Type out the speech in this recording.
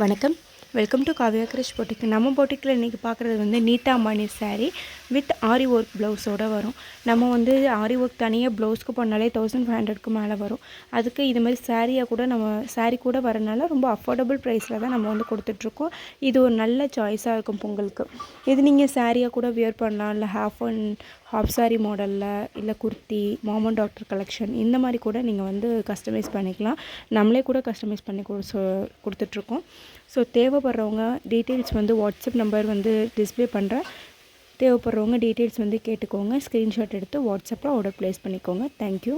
வணக்கம். Welcome to Kavya Krish boutique. நம்ம பொட்டிக்கில் இன்றைக்கி பார்க்குறது வந்து நீட்டா அம்பானி சாரீ வித் ஆரி ஒர்க் ப்ளவுஸோடு வரும். நம்ம வந்து ஆரி ஒர்க் தனியாக ப்ளவுஸ்க்கு போனாலே 1500க்கு மேலே வரும். அதுக்கு இது மாதிரி சாரியாக கூட நம்ம சாரீ கூட வரனால ரொம்ப அஃபோர்டபுள் ப்ரைஸில் தான் நம்ம வந்து கொடுத்துட்ருக்கோம். இது ஒரு நல்ல சாய்ஸாக இருக்கும் பொங்கலுக்கு. இது நீங்கள் சாரியாக கூட வியர் பண்ணலாம், இல்லை ஹாஃப் சாரீ மாடலில், இல்லை குர்த்தி, மாமன் டாக்டர் கலெக்ஷன் இந்த மாதிரி கூட நீங்கள் வந்து கஸ்டமைஸ் பண்ணிக்கலாம். நம்மளே கூட கஸ்டமைஸ் பண்ணி கொடுத்துட்ருக்கோம். ஸோ தேவைப்படுறவங்க டீட்டெயில்ஸ் வந்து வாட்ஸ்அப் நம்பர் வந்து டிஸ்பிளே பண்ணுறேன். தேவைப்படுறவங்க டீட்டெயில்ஸ் வந்து கேட்டுக்கோங்க. ஸ்க்ரீன்ஷாட் எடுத்து வாட்ஸ்அப்பில் ஆர்டர் ப்ளேஸ் பண்ணிக்கோங்க. தேங்க்யூ.